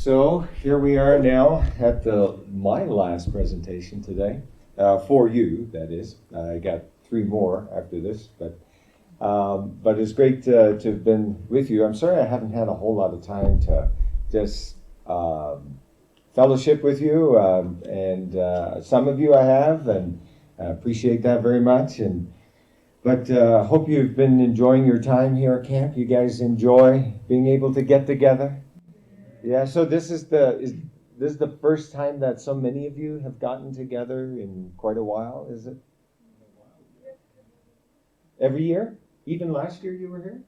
So here we are now at my last presentation today, for you, that is. I got three more after this, but it's great to have been with you. I'm sorry I haven't had a whole lot of time to just fellowship with you, and some of you I have, and I appreciate that very much. But hope you've been enjoying your time here at camp. You guys enjoy being able to get together. Yeah, so is this the first time that so many of you have gotten together in quite a while, is it? Every year? Even last year you were here?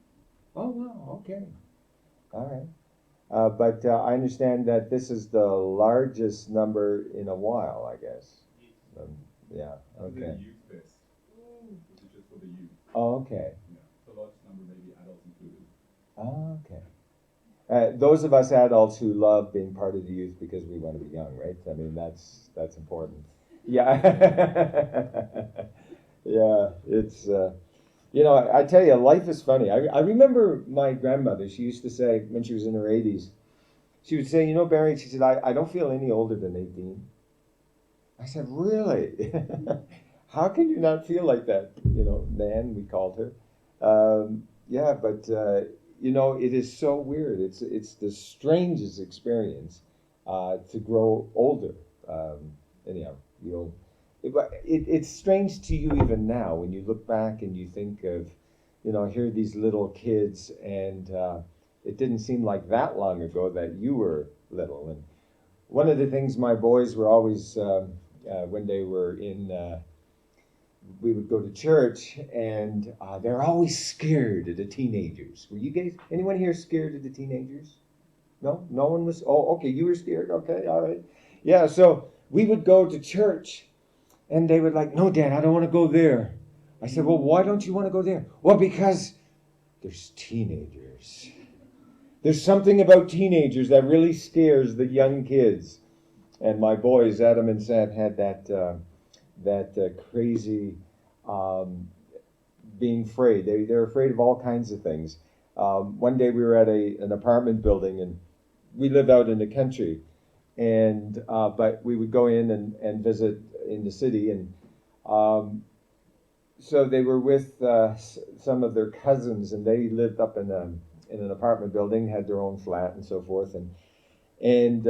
Oh, wow, okay. All right. But I understand that this is the largest number in a while, I guess. Um, yeah, This is a okay. youth fest, which is just for the youth. Oh, okay. Yeah. The largest number may be adults included. Oh, okay. Those of us adults who love being part of the youth because we want to be young, right? I mean, that's important. Yeah. Yeah, it's, I tell you, life is funny. I remember my grandmother, she used to say, when she was in her 80s, she would say, Barry, she said, I don't feel any older than 18. I said, really? How can you not feel like that? Nan, we called her. Yeah, but it is so weird. It's the strangest experience to grow older. Anyhow, it's strange to you even now when you look back and you think of, here are these little kids, and it didn't seem like that long ago that you were little. And one of the things my boys were always, when they were we would go to church, and they're always scared of the teenagers. Were you guys, anyone here scared of the teenagers? No? No one was? Oh, okay, you were scared? Okay, all right. Yeah, so we would go to church, and they would like, no, Dad, I don't want to go there. I said, well, why don't you want to go there? Well, because there's teenagers. There's something about teenagers that really scares the young kids. And my boys, Adam and Sam, had that crazy being afraid. They're afraid of all kinds of things. One day we were at an apartment building, and we live out in the country, and but we would go in and visit in the city, and so they were with some of their cousins, and they lived up in an apartment building, had their own flat and so forth, and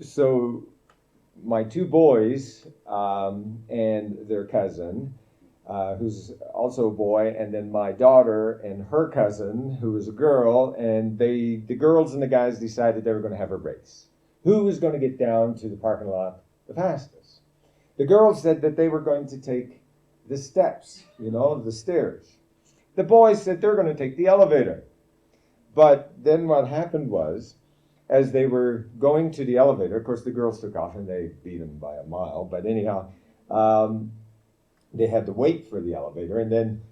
so my two boys and their cousin, who's also a boy, and then my daughter and her cousin, who was a girl, and the girls and the guys decided they were going to have a race. Who was going to get down to the parking lot the fastest? The girls said that they were going to take the steps, the stairs. The boys said they're going to take the elevator. But then what happened was, as they were going to the elevator, of course the girls took off and they beat them by a mile, but anyhow, they had to wait for the elevator, and then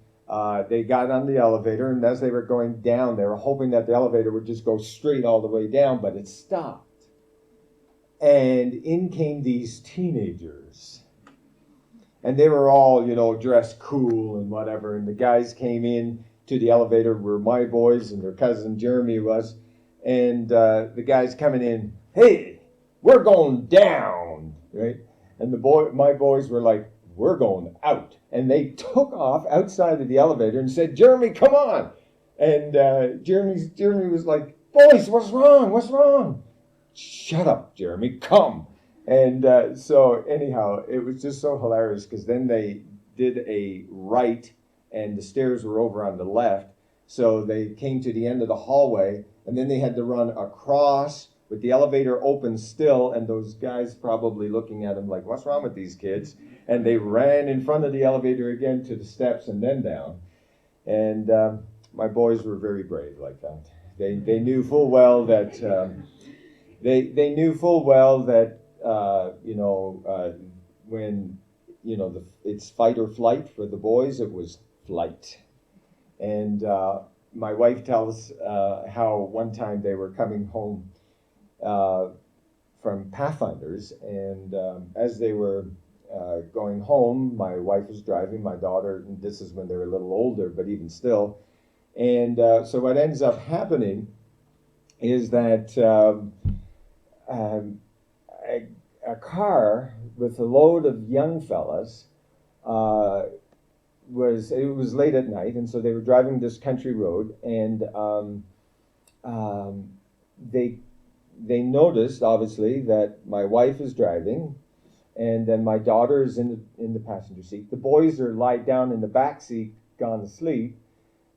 they got on the elevator, and as they were going down, they were hoping that the elevator would just go straight all the way down, but it stopped. And in came these teenagers. And they were all, dressed cool and whatever, and the guys came in to the elevator where my boys and their cousin Jeremy was, and the guys coming in, hey, we're going down, right? And my boys were like, we're going out. And they took off outside of the elevator and said, Jeremy, come on. And Jeremy was like, boys, what's wrong? What's wrong? Shut up, Jeremy, come. And so anyhow, it was just so hilarious because then they did a right and the stairs were over on the left. So they came to the end of the hallway, and then they had to run across with the elevator open still, and those guys probably looking at them like, what's wrong with these kids? And they ran in front of the elevator again to the steps and then down. And my boys were very brave like that. They knew full well that they knew full well that when it's fight or flight for the boys, it was flight. And my wife tells how one time they were coming home from Pathfinders, and as they were going home, my wife was driving, my daughter, and this is when they were a little older, but even still. And so what ends up happening is that um, a car with a load of young fellas. It was late at night, and so they were driving this country road, and um, they noticed obviously that my wife is driving, and then my daughter is in the passenger seat. The boys are lied down in the back seat, gone to sleep,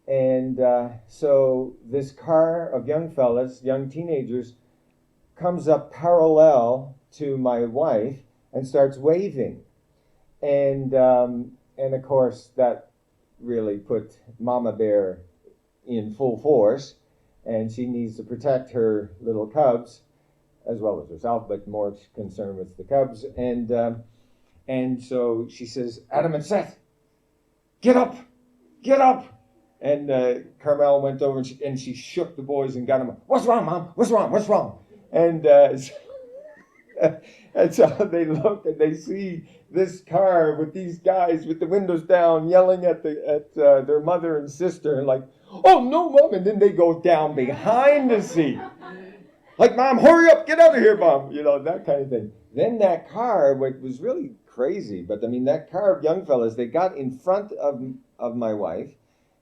and so this car of young fellas, young teenagers, comes up parallel to my wife and starts waving, and of course that really put Mama Bear in full force, and she needs to protect her little cubs as well as herself, but more concerned with the cubs. And so she says, "Adam and Seth, get up, get up!" And Carmel went over and she shook the boys and got them. "What's wrong, Mom? What's wrong? What's wrong?" And and so they look and they see this car with these guys with the windows down, yelling at their mother and sister, and like, "Oh no, Mom!" And then they go down behind the seat, like, "Mom, hurry up, get out of here, Mom!" That kind of thing. Then that car, what was really crazy, but I mean, that car of young fellas, they got in front of my wife,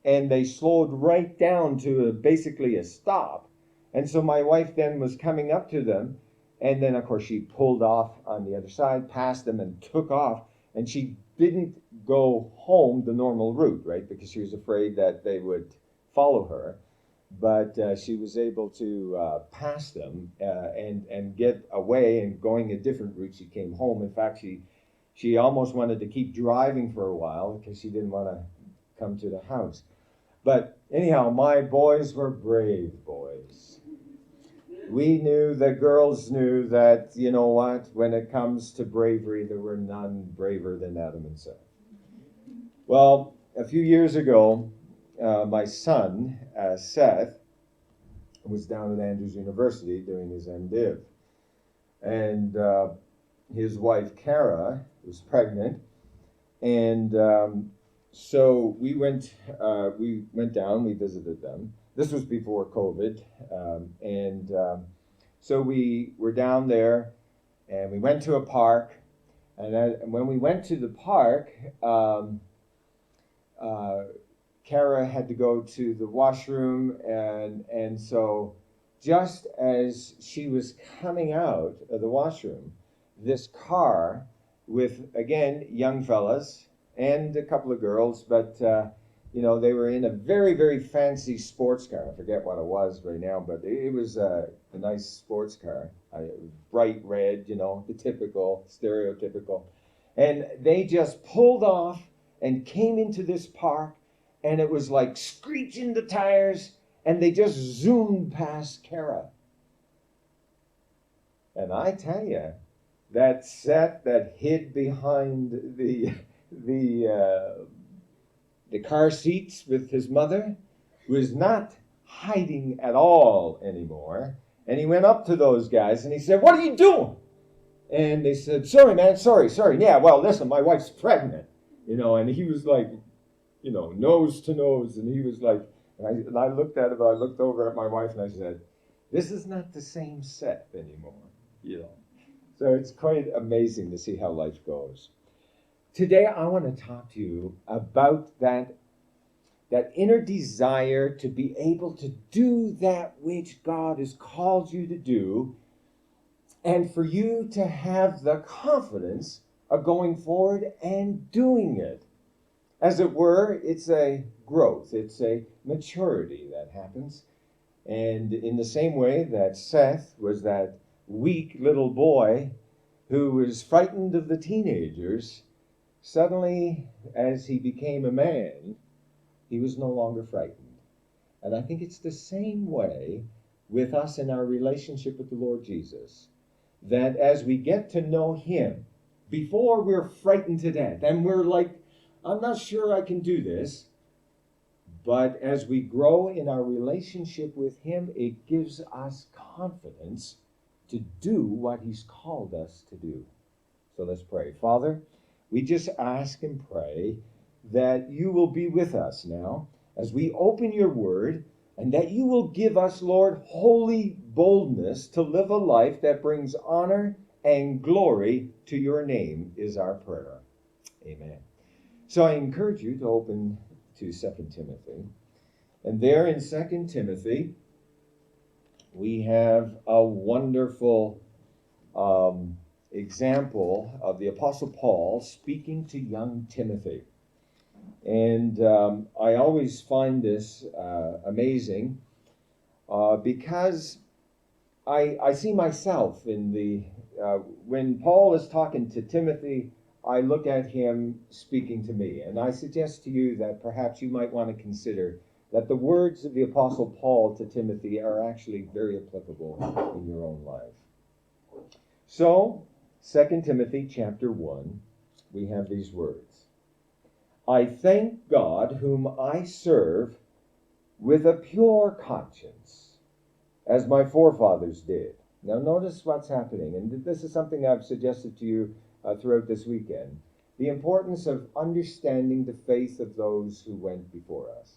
and they slowed right down to basically a stop. And so my wife then was coming up to them, and then of course she pulled off on the other side, passed them, and took off. And she didn't go home the normal route, right? Because she was afraid that they would follow her. But she was able to pass them and get away, and going a different route, she came home. In fact, she almost wanted to keep driving for a while because she didn't want to come to the house. But anyhow, my boys were brave boys. We knew, the girls knew that, you know what, when it comes to bravery, there were none braver than Adam and Seth. Well, a few years ago, my son, Seth, was down at Andrews University doing his MDiv. And his wife, Kara, was pregnant. And so we went down, we visited them. This was before COVID. So we were down there, and we went to a park. And when we went to the park, Kara had to go to the washroom, and so just as she was coming out of the washroom, this car with, again, young fellas and a couple of girls, but they were in a very, very fancy sports car. I forget what it was right now, but it was a nice sports car, bright red, the typical, stereotypical. And they just pulled off and came into this park, and it was like screeching the tires, and they just zoomed past Kara. And I tell you, that Seth that hid behind the car seats with his mother was not hiding at all anymore. And he went up to those guys and he said, "What are you doing?" And they said, "Sorry, man, sorry. Yeah, well, listen, my wife's pregnant." And he was like, nose to nose. And he was like, and I looked at him, I looked over at my wife and I said, "This is not the same Seth anymore." So it's quite amazing to see how life goes. Today, I want to talk to you about that inner desire to be able to do that which God has called you to do, and for you to have the confidence of going forward and doing it. As it were, it's a growth, it's a maturity that happens. And in the same way that Seth was that weak little boy who was frightened of the teenagers, suddenly, as he became a man, he was no longer frightened. And I think it's the same way with us in our relationship with the Lord Jesus, that as we get to know him, before we're frightened to death, and we're like, "I'm not sure I can do this," but as we grow in our relationship with him, it gives us confidence to do what he's called us to do. So let's pray. Father, we just ask and pray that you will be with us now as we open your word. And that you will give us, Lord, holy boldness to live a life that brings honor and glory to your name is our prayer. Amen. So I encourage you to open to 2 Timothy. And there in 2 Timothy, we have a wonderful example of the Apostle Paul speaking to young Timothy. And I always find this amazing because I see myself in the, when Paul is talking to Timothy, I look at him speaking to me. And I suggest to you that perhaps you might want to consider that the words of the Apostle Paul to Timothy are actually very applicable in your own life. So, 2 Timothy chapter 1, we have these words. I thank God whom I serve with a pure conscience, as my forefathers did. Now notice what's happening, and this is something I've suggested to you throughout this weekend. The importance of understanding the faith of those who went before us.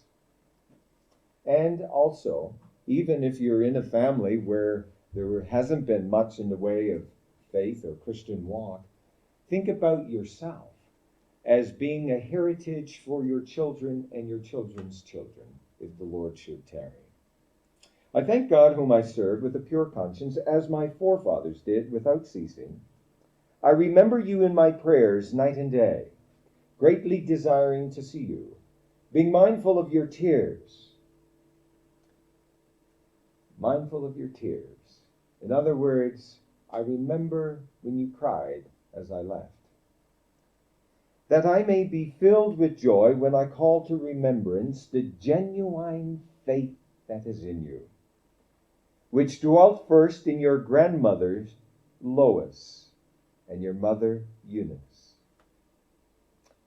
And also, even if you're in a family where there hasn't been much in the way of faith or Christian walk, think about yourself as being a heritage for your children and your children's children, if the Lord should tarry. I thank God whom I serve with a pure conscience, as my forefathers did without ceasing. I remember you in my prayers night and day, greatly desiring to see you, being mindful of your tears. Mindful of your tears. In other words, I remember when you cried as I left. That I may be filled with joy when I call to remembrance the genuine faith that is in you, which dwelt first in your grandmother Lois and your mother Eunice,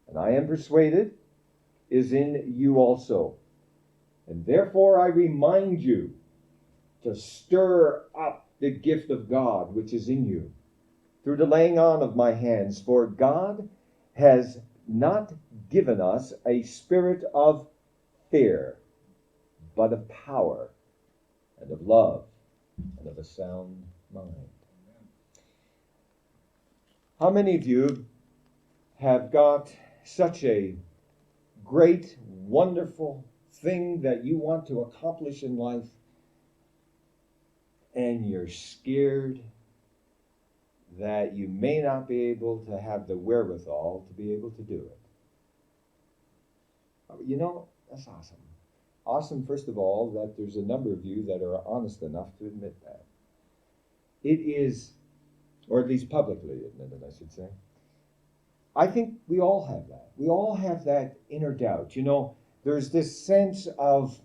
and I am persuaded is in you also. And therefore I remind you to stir up the gift of God which is in you, through the laying on of my hands. For God has not given us a spirit of fear, but of power and of love and of a sound mind. How many of you have got such a great, wonderful thing that you want to accomplish in life, and you're scared that you may not be able to have the wherewithal to be able to do it? You know, that's awesome. Awesome, first of all, that there's a number of you that are honest enough to admit that. It is, or at least publicly admitted, I should say. I think we all have that. We all have that inner doubt. You know, there's this sense of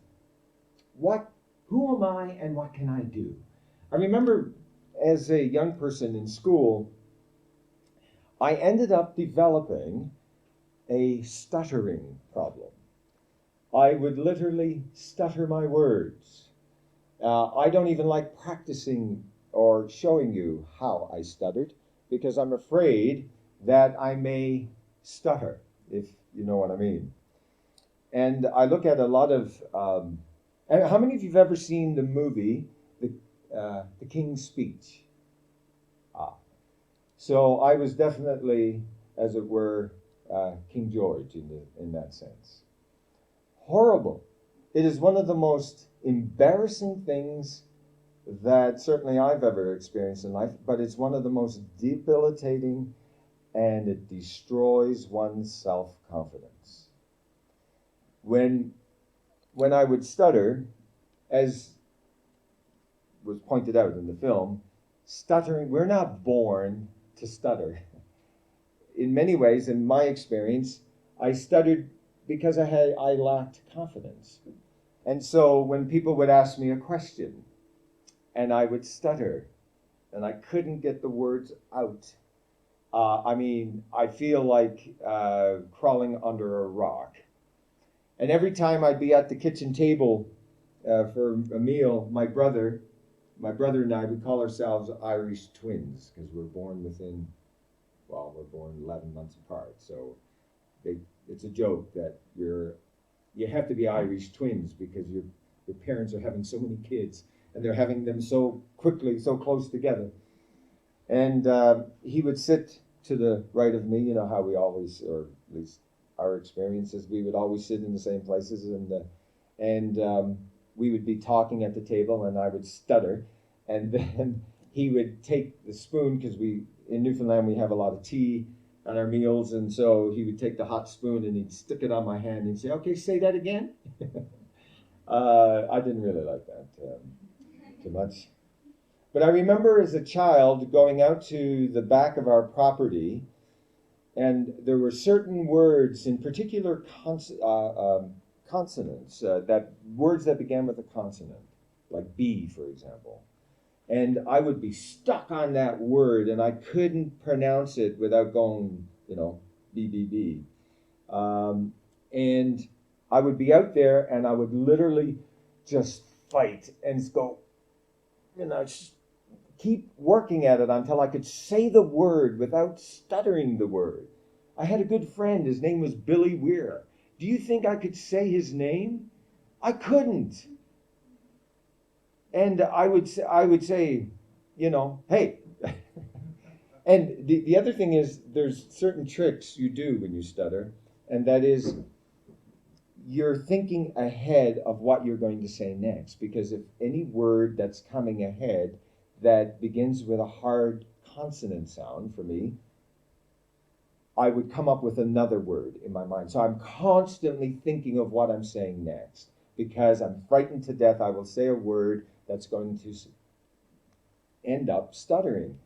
who am I and what can I do? I remember as a young person in school, I ended up developing a stuttering problem. I would literally stutter my words. I don't even like practicing or showing you how I stuttered, because I'm afraid that I may stutter, if you know what I mean. And I look at a lot of, and how many of you have ever seen the movie, The King's Speech? So I was definitely, as it were, King George in that sense. Horrible. It is one of the most embarrassing things that certainly I've ever experienced in life, but it's one of the most debilitating, and it destroys one's self-confidence. When I would stutter, as was pointed out in the film, stuttering, we're not born to stutter. In many ways, in my experience, I stuttered because I lacked confidence. And so when people would ask me a question, and I would stutter, and I couldn't get the words out, I feel like crawling under a rock. And every time I'd be at the kitchen table for a meal, my brother and I would call ourselves Irish twins, because we're born 11 months apart. So it's a joke that you have to be Irish twins, because your parents are having so many kids, and they're having them so quickly, so close together. And he would sit to the right of me. You know how we always, or at least our experiences, we would always sit in the same places, and we would be talking at the table, and I would stutter, and then he would take the spoon, because in Newfoundland we have a lot of tea on our meals, and so he would take the hot spoon and he'd stick it on my hand and say, "Okay, say that again." I didn't really like that too much. But I remember as a child going out to the back of our property, and there were certain words, in particular consonants, that words that began with a consonant, like B, for example. And I would be stuck on that word, and I couldn't pronounce it without going, B, B, B. And I would be out there, and I would literally just fight and go, just keep working at it until I could say the word without stuttering the word. I had a good friend. His name was Billy Weir. Do you think I could say his name? I couldn't. And I would say, hey. And the other thing is, there's certain tricks you do when you stutter, and that is you're thinking ahead of what you're going to say next. Because if any word that's coming ahead that begins with a hard consonant sound, for me, I would come up with another word in my mind. So I'm constantly thinking of what I'm saying next, because I'm frightened to death I will say a word that's going to end up stuttering.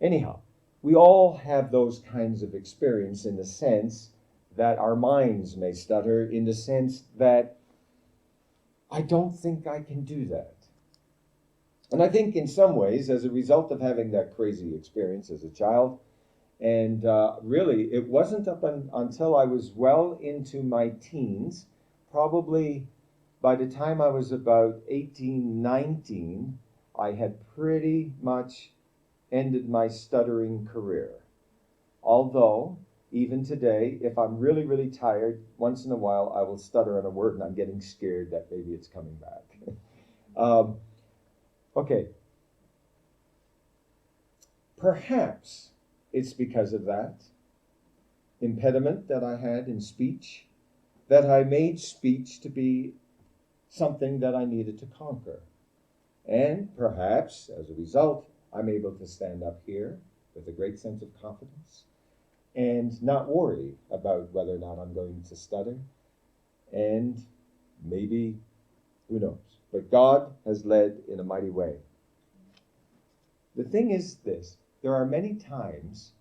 Anyhow, we all have those kinds of experience, in the sense that our minds may stutter, in the sense that I don't think I can do that. And I think in some ways, as a result of having that crazy experience as a child, and really it wasn't until I was well into my teens, probably by the time I was about 18, 19, I had pretty much ended my stuttering career. Although, even today, if I'm really, really tired, once in a while I will stutter on a word and I'm getting scared that maybe it's coming back. Okay. Perhaps it's because of that impediment that I had in speech, that I made speech to be something that I needed to conquer. And perhaps, as a result, I'm able to stand up here with a great sense of confidence and not worry about whether or not I'm going to stutter. And maybe, who knows? But God has led in a mighty way. The thing is this: there are many times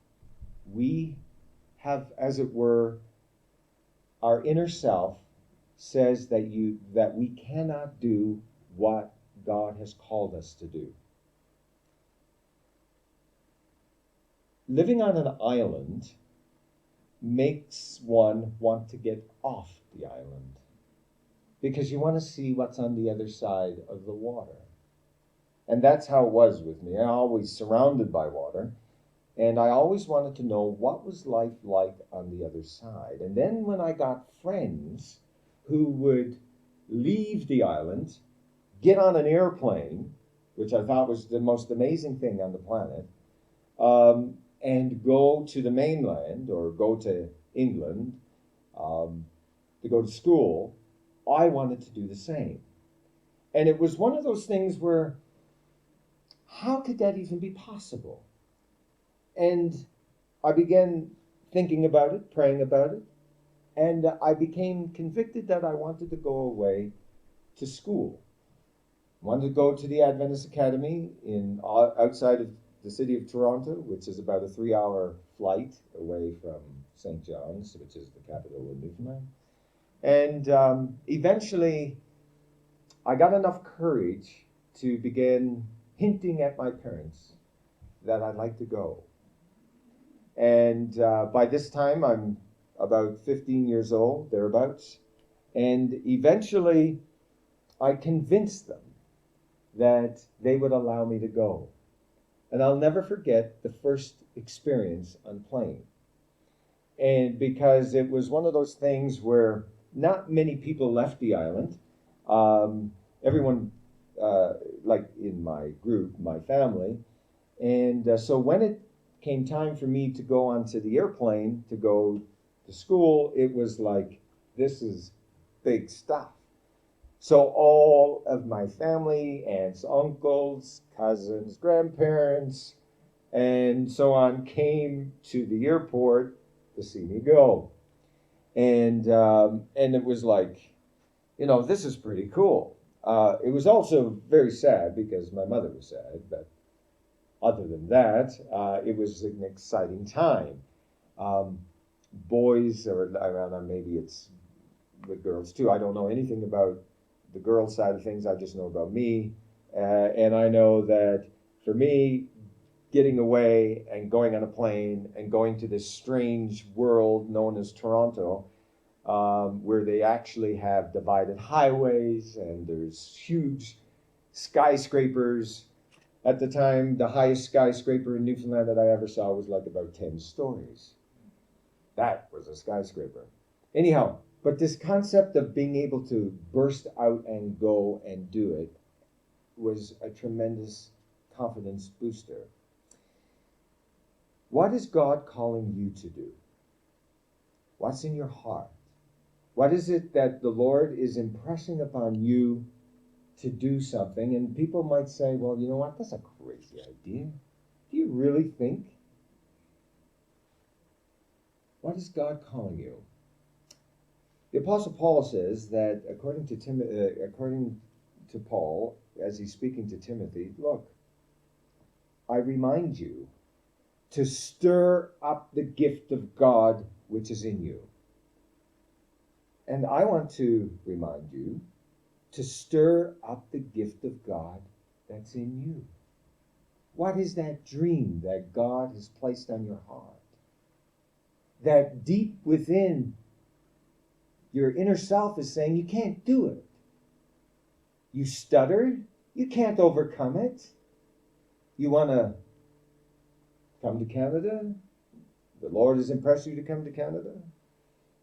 we have, as it were, our inner self says that we cannot do what God has called us to do. Living on an island makes one want to get off the island, because you want to see what's on the other side of the water. And that's how it was with me. I'm always surrounded by water, and I always wanted to know what was life like on the other side. And then when I got friends who would leave the island, get on an airplane, which I thought was the most amazing thing on the planet, and go to the mainland or go to England to go to school, I wanted to do the same. And it was one of those things where, how could that even be possible? And I began thinking about it, praying about it, and I became convicted that I wanted to go away to school. I wanted to go to the Adventist Academy outside of the city of Toronto, which is about a 3-hour flight away from St. John's, which is the capital of Newfoundland. And eventually, I got enough courage to begin hinting at my parents that I'd like to go. And by this time, I'm about 15 years old, thereabouts. And eventually, I convinced them that they would allow me to go. And I'll never forget the first experience on plane. And because it was one of those things where not many people left the island, Everyone, like in my group, my family. And so when it came time for me to go onto the airplane to go to school, it was like, this is big stuff. So all of my family, aunts, uncles, cousins, grandparents, and so on came to the airport to see me go. And it was like, this is pretty cool. It was also very sad because my mother was sad, but other than that, it was an exciting time. Um, Boys, or I don't know, maybe it's with girls too. I don't know anything about the girl side of things. I just know about me. And I know that for me, getting away and going on a plane and going to this strange world known as Toronto, where they actually have divided highways and there's huge skyscrapers. At the time, the highest skyscraper in Newfoundland that I ever saw was like about 10 stories. That was a skyscraper. Anyhow, but this concept of being able to burst out and go and do it was a tremendous confidence booster. What is God calling you to do? What's in your heart? What is it that the Lord is impressing upon you to do something? And people might say, well, you know what? That's a crazy idea. Do you really think? What is God calling you? The Apostle Paul says that according to Paul, as he's speaking to Timothy, look, I remind you to stir up the gift of God which is in you. And I want to remind you to stir up the gift of God that's in you. What is that dream that God has placed on your heart? That deep within your inner self is saying you can't do it. You stutter, you can't overcome it. You want to come to Canada? The Lord has impressed you to come to Canada?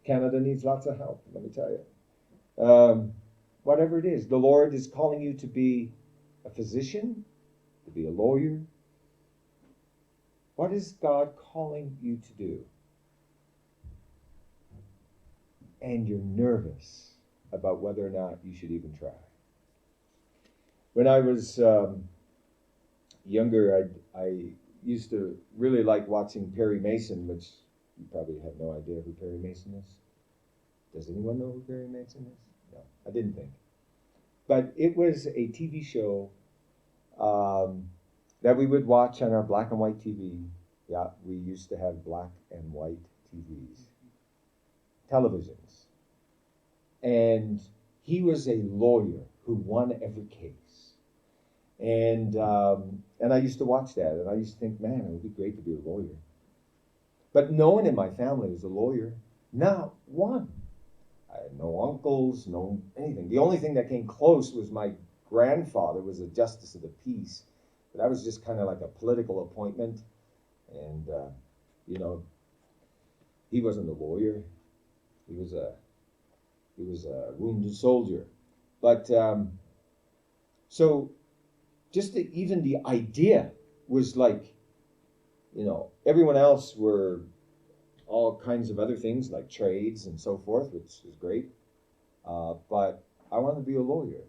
Canada needs lots of help, let me tell you. Whatever it is, the Lord is calling you to be a physician, to be a lawyer. What is God calling you to do? And you're nervous about whether or not you should even try. When I was younger, I used to really like watching Perry Mason, which you probably have no idea who Perry Mason is. Does anyone know who Perry Mason is? No, I didn't think. But it was a TV show that we would watch on our black and white TV. Yeah, we used to have black and white TVs. Televisions. And he was a lawyer who won every case. And I used to watch that, and I used to think, man, it would be great to be a lawyer. But no one in my family was a lawyer. Not one. I had no uncles, no anything. The only thing that came close was my grandfather was a justice of the peace. But that was just kind of like a political appointment. And, he wasn't a lawyer. He was a wounded soldier. But so just even the idea was like, everyone else were all kinds of other things like trades and so forth, which is great. But I wanted to be a lawyer.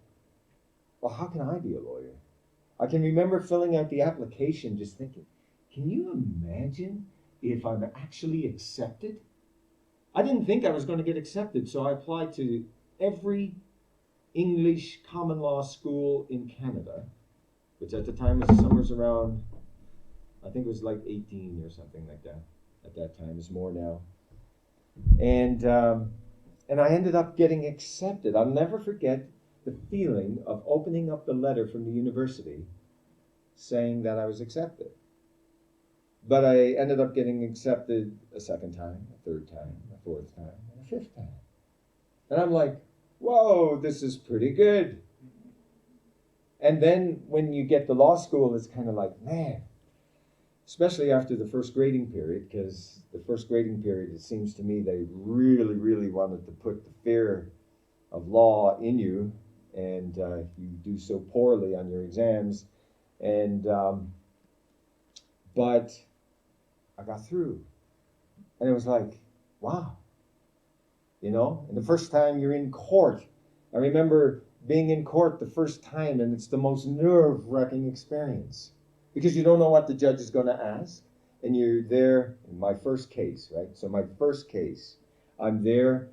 Well, how can I be a lawyer? I can remember filling out the application just thinking, can you imagine if I'm actually accepted? I didn't think I was going to get accepted, so I applied to every English common law school in Canada, which at the time was somewhere around, I think it was like 18 or something like that. At that time, it's more now. And I ended up getting accepted. I'll never forget the feeling of opening up the letter from the university saying that I was accepted. But I ended up getting accepted a second time, a third time, a fourth time, and a fifth time. And I'm like, whoa, this is pretty good. And then when you get to law school, it's kind of like, man, especially after the first grading period, because the first grading period, it seems to me they really, really wanted to put the fear of law in you. and you do so poorly on your exams. And but I got through, and it was like, wow, you know. And the first time you're in court, I remember being in court the first time, and it's the most nerve-wracking experience because you don't know what the judge is going to ask, and you're there. In my first case, right? So my first case, I'm there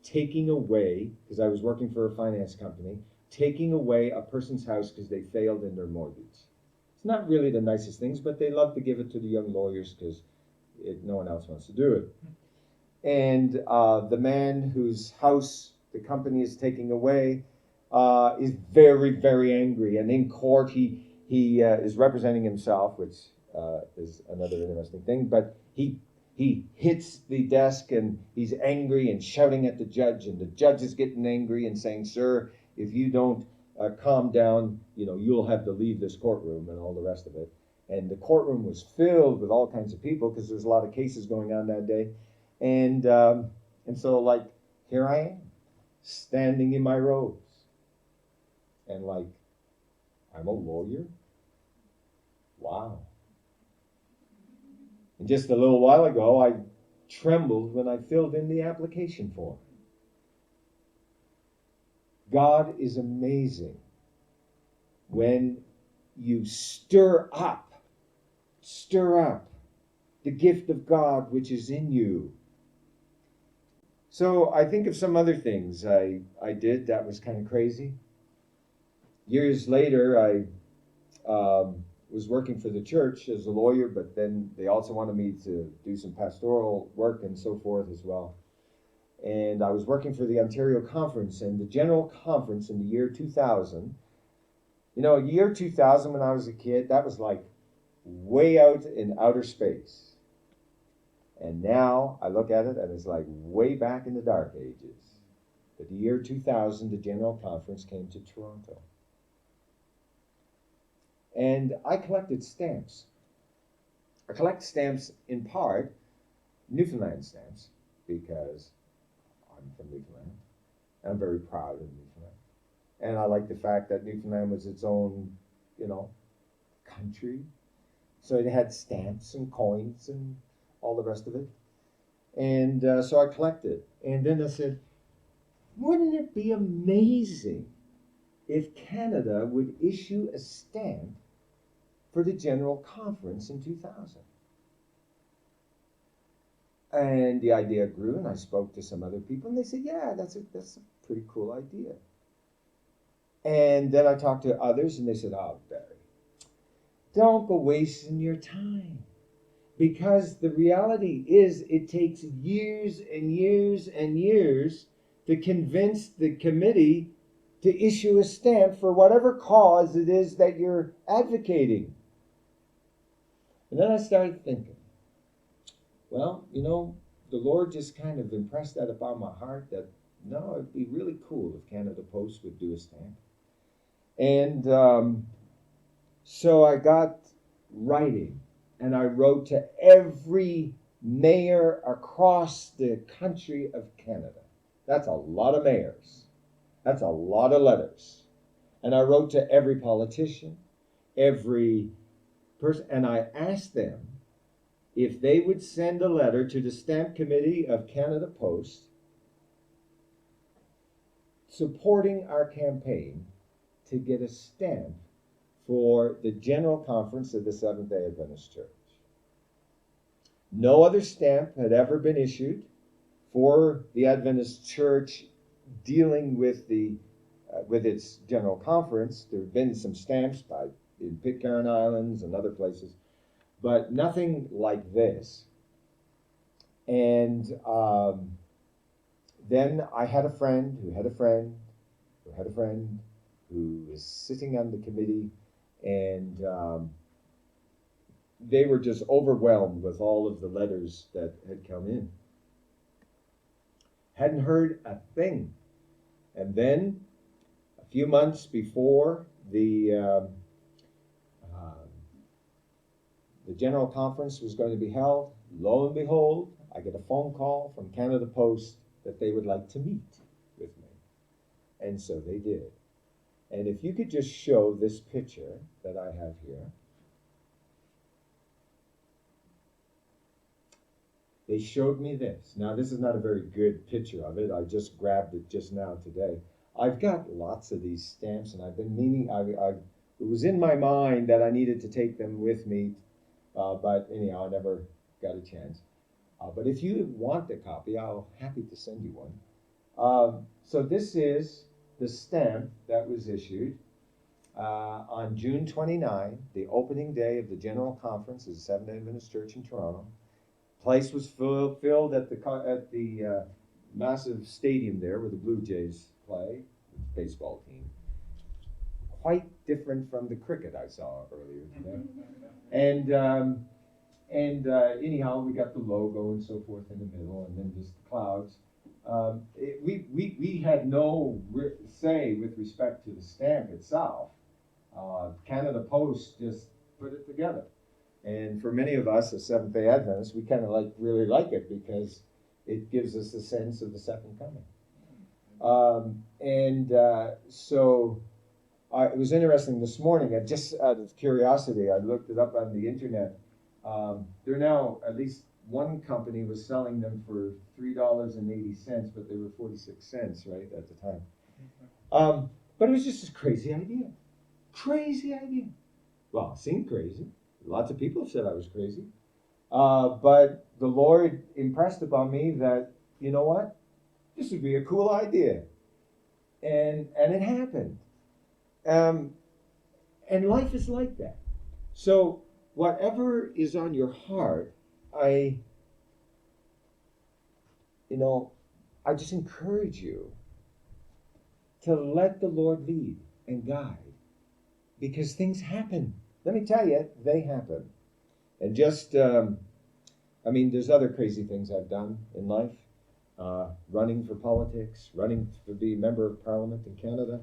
taking away, because I was working for a finance company, taking away a person's house because they failed in their mortgage. It's not really the nicest things, but they love to give it to the young lawyers because no one else wants to do it. And the man whose house the company is taking away is very, very angry. And in court, he is representing himself, which is another interesting thing. But he hits the desk, and he's angry and shouting at the judge. And the judge is getting angry and saying, "Sir, if you don't calm down, you know, you'll have to leave this courtroom," and all the rest of it. And the courtroom was filled with all kinds of people because there's a lot of cases going on that day. And so, like, here I am, standing in my robes. And, like, I'm a lawyer? Wow. And just a little while ago, I trembled when I filled in the application form. God is amazing when you stir up the gift of God which is in you. So I think of some other things I did that was kind of crazy. Years later, I was working for the church as a lawyer, but then they also wanted me to do some pastoral work and so forth as well. And I was working for the Ontario Conference, and the General Conference in the year 2000. You know, year 2000 when I was a kid, that was like way out in outer space. And now I look at it and it's like way back in the dark ages. But the year 2000, the General Conference came to Toronto. And I collected stamps. I collect stamps in part, Newfoundland stamps, because I'm from Newfoundland. And I'm very proud of Newfoundland. And I like the fact that Newfoundland was its own, you know, country. So it had stamps and coins and all the rest of it. And so I collected. And then I said, wouldn't it be amazing if Canada would issue a stamp for the General Conference in 2000? And the idea grew, and I spoke to some other people, and they said, yeah, that's a pretty cool idea. And then I talked to others, and they said, oh, Barry, don't go wasting your time. Because the reality is it takes years and years and years to convince the committee to issue a stamp for whatever cause it is that you're advocating. And then I started thinking, well, you know, the Lord just kind of impressed that upon my heart that, no, it'd be really cool if Canada Post would do a stamp. And so I got writing. And I wrote to every mayor across the country of Canada. That's a lot of mayors. That's a lot of letters. And I wrote to every politician, every person, and I asked them if they would send a letter to the Stamp Committee of Canada Post supporting our campaign to get a stamp for the General Conference of the Seventh-day Adventist Church. No other stamp had ever been issued for the Adventist Church dealing with with its General Conference. There have been some stamps in Pitcairn Islands and other places, but nothing like this. And then I had a friend who had a friend who had a friend who was sitting on the committee. And they were just overwhelmed with all of the letters that had come in. Hadn't heard a thing. And then, a few months before the General Conference was going to be held, lo and behold, I get a phone call from Canada Post that they would like to meet with me. And so they did. And if you could just show this picture that I have here. They showed me this. Now, this is not a very good picture of it. I just grabbed it just now today. I've got lots of these stamps, and I've been meaning, it was in my mind that I needed to take them with me, but anyhow, I never got a chance. But if you want a copy, I'll happy to send you one. So this is the stamp that was issued on June 29, the opening day of the General Conference of the Seventh-day Adventist Church in Toronto. Place was filled at the massive stadium there where the Blue Jays play, baseball team. Quite different from the cricket I saw earlier today. And anyhow, we got the logo and so forth in the middle, and then just the clouds. We had no say with respect to the stamp itself. Canada Post just put it together. And for many of us as Seventh-day Adventists, we kind of really like it because it gives us a sense of the second coming. So it was interesting this morning. Just out of curiosity, I looked it up on the internet. They're now, at least one company was selling them for $3.80, but they were 46 cents right at the time. But it was just a crazy idea. Crazy idea. Well, it seemed crazy. Lots of people said I was crazy. But the Lord impressed upon me that, you know what? This would be a cool idea. And it happened. And life is like that. So whatever is on your heart, I just encourage you to let the Lord lead and guide. Because things happen. Let me tell you, they happen. And just, there's other crazy things I've done in life. Running for politics, running to be a member of Parliament in Canada.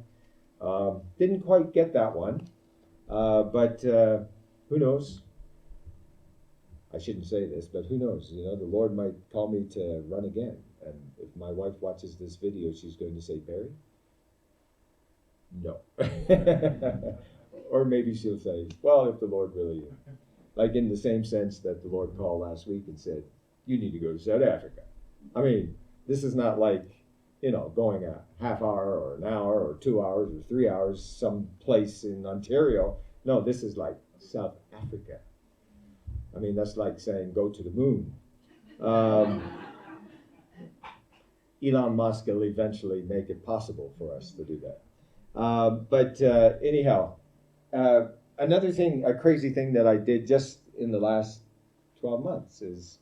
Didn't quite get that one. But who knows? I shouldn't say this, but who knows? The Lord might call me to run again. And if my wife watches this video, she's going to say, Barry? No. Or maybe she'll say, well, if the Lord really, like in the same sense that the Lord called last week and said, you need to go to South Africa. I mean, this is not like, going a half hour or an hour or 2 hours or 3 hours someplace in Ontario. No, this is like South Africa. I mean, that's like saying go to the moon. Elon Musk will eventually make it possible for us to do that. Anyhow, another thing, a crazy thing that I did just in the last 12 months is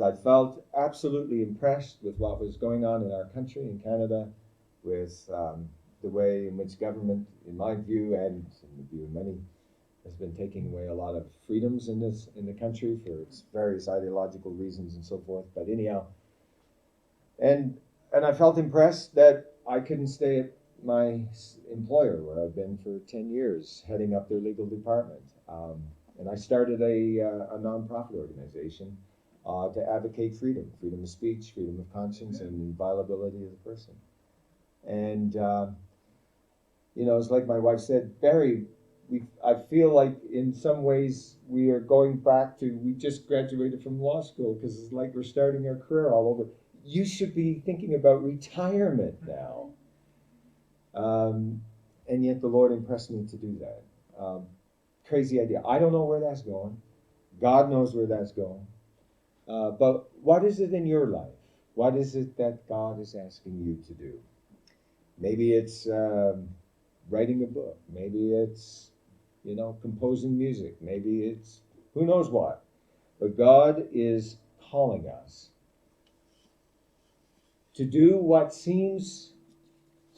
I felt absolutely impressed with what was going on in our country, in Canada, with the way in which government, in my view, and in the view of many, has been taking away a lot of freedoms in the country for its various ideological reasons and so forth. But anyhow, and I felt impressed that I couldn't stay at my employer where I've been for 10 years, heading up their legal department. And I started a nonprofit organization to advocate freedom of speech, freedom of conscience, and inviolability of the person. And, it's like my wife said, Barry, I feel like in some ways we are going back to, we just graduated from law school because it's like we're starting our career all over. You should be thinking about retirement now. And yet the Lord impressed me to do that. Crazy idea. I don't know where that's going. God knows where that's going. But what is it in your life? What is it that God is asking you to do? Maybe it's writing a book. Maybe it's, composing music. Maybe it's who knows what. But God is calling us to do what seems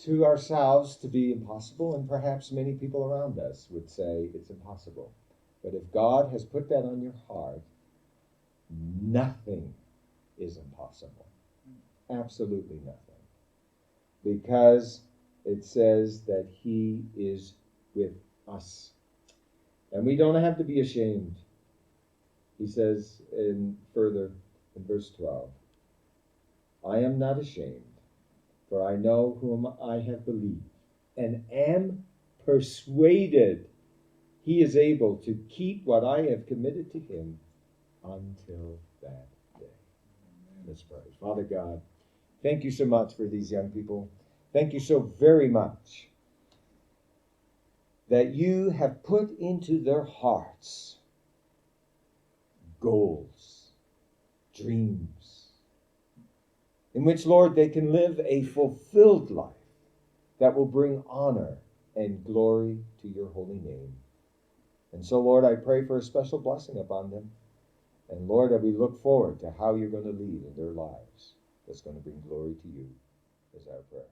to ourselves to be impossible, and perhaps many people around us would say it's impossible. But if God has put that on your heart, nothing is impossible. Absolutely nothing. Because it says that He is with us. And we don't have to be ashamed. He says further in verse 12, I am not ashamed, for I know whom I have believed, and am persuaded he is able to keep what I have committed to him until that day. Let's pray. Father God, thank you so much for these young people. Thank you so very much that you have put into their hearts goals, dreams, in which, Lord, they can live a fulfilled life that will bring honor and glory to your holy name. And so, Lord, I pray for a special blessing upon them. And Lord, that we look forward to how you're going to lead in their lives that's going to bring glory to you, is our prayer.